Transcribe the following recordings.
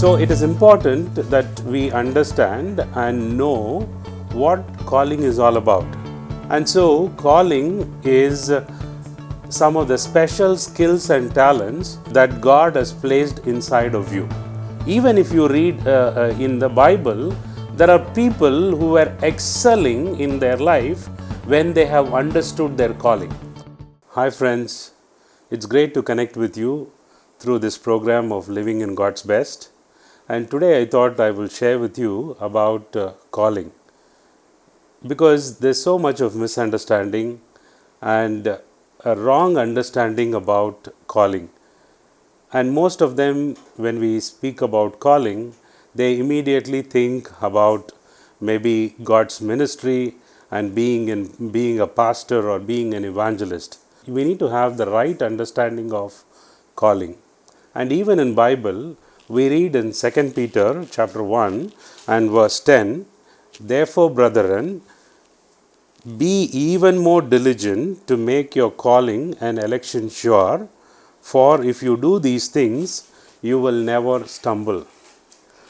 So it is important that we understand and know what calling is all about. And so calling is some of the special skills and talents that God has placed inside of you. Even if you read in the Bible, there are people who are excelling in their life when they have understood their calling. Hi friends, it's great to connect with you through this program of Living in God's Best. And today I thought I will share with you about calling, because there's so much of misunderstanding and a wrong understanding about calling. And most of them, when we speak about calling, they immediately think about maybe God's ministry and being a pastor or being an evangelist. We need to have the right understanding of calling. And even in Bible, we read in 2 Peter chapter 1 and verse 10, "Therefore, brethren, be even more diligent to make your calling and election sure, for if you do these things, you will never stumble."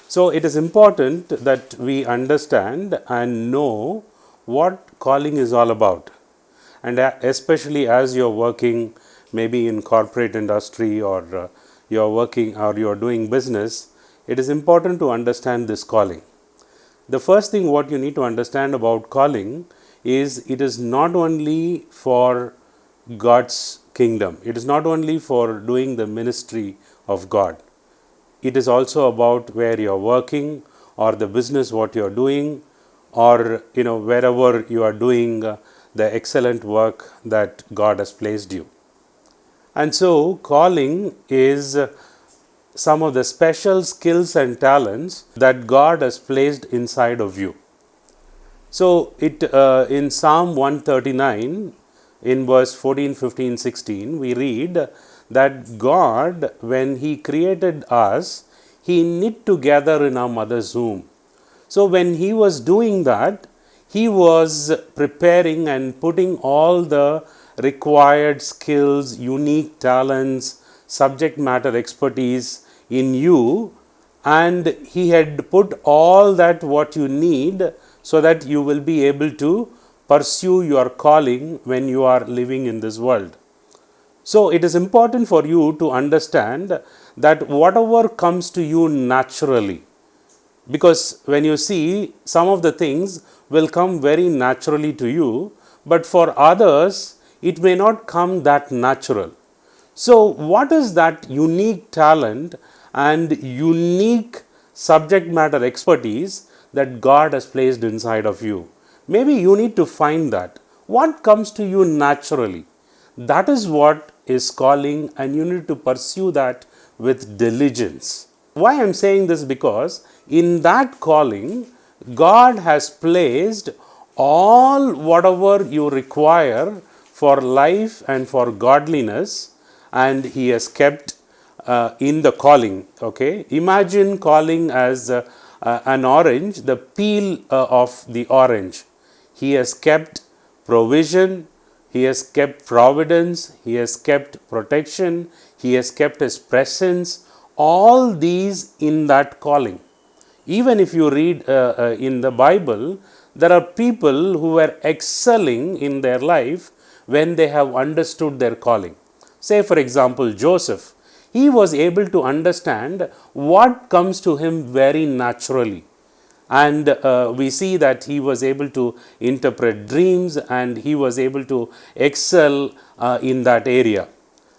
So it is important that we understand and know what calling is all about. And especially as you're working maybe in corporate industry or you're working or you're doing business, it is important to understand this calling. The first thing what you need to understand about calling is it is not only for God's kingdom. It is not only for doing the ministry of God. It is also about where you're working or the business what you're doing, or wherever you are doing the excellent work that God has placed you. And so calling is some of the special skills and talents that God has placed inside of you. So it in Psalm 139 in verse 14, 15, 16 we read that God, when He created us, He knit together in our mother's womb. So when He was doing that, He was preparing and putting all the required skills, unique talents, subject matter expertise in you, and He had put all that what you need so that you will be able to pursue your calling when you are living in this world. So it is important for you to understand that whatever comes to you naturally, because when you see, some of the things will come very naturally to you, but for others it may not come that natural. So what is that unique talent and unique subject matter expertise that God has placed inside of you? Maybe you need to find that. What comes to you naturally? That is what is calling, and you need to pursue that with diligence. Why I am saying this? Because in that calling, God has placed all whatever you require for life and for godliness, and He has kept in the calling. Okay, imagine calling as an orange, the peel of the orange. He has kept provision, He has kept providence, He has kept protection, He has kept His presence, all these in that calling. Even if you read in the Bible, there are people who are excelling in their life when they have understood their calling. Say for example, Joseph. He was able to understand what comes to him very naturally. And we see that he was able to interpret dreams, and he was able to excel in that area.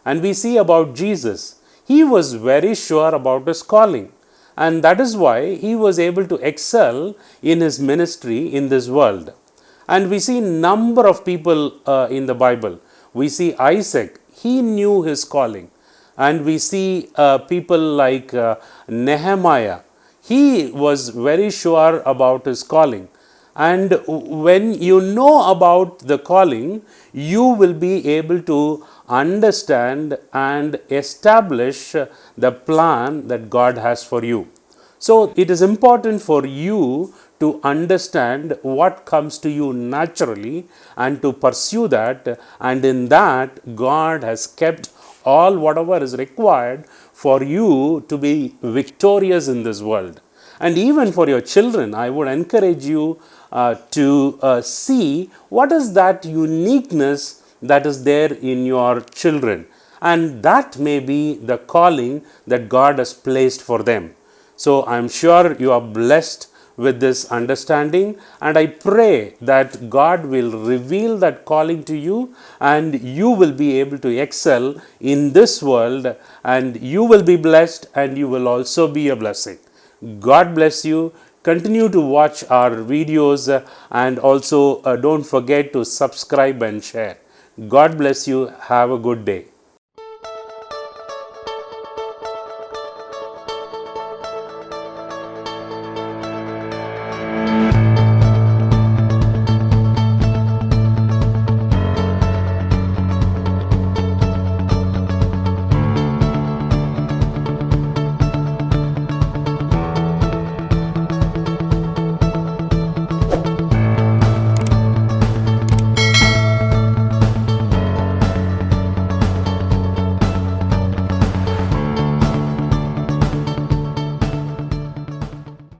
And we see about Jesus. He was very sure about his calling, and that is why he was able to excel in his ministry in this world. And we see number of people in the Bible. We see Isaac. He knew his calling. And we see people like Nehemiah. He was very sure about his calling. And when you know about the calling, you will be able to understand and establish the plan that God has for you. So it is important for you to understand what comes to you naturally and to pursue that, and in that God has kept all whatever is required for you to be victorious in this world. And even for your children, I would encourage you to see what is that uniqueness that is there in your children. And that may be the calling that God has placed for them. So I'm sure you are blessed with this understanding, and I pray that God will reveal that calling to you, and you will be able to excel in this world, and you will be blessed, and you will also be a blessing. God bless you. Continue to watch our videos, and also don't forget to subscribe and share. God bless you. Have a good day.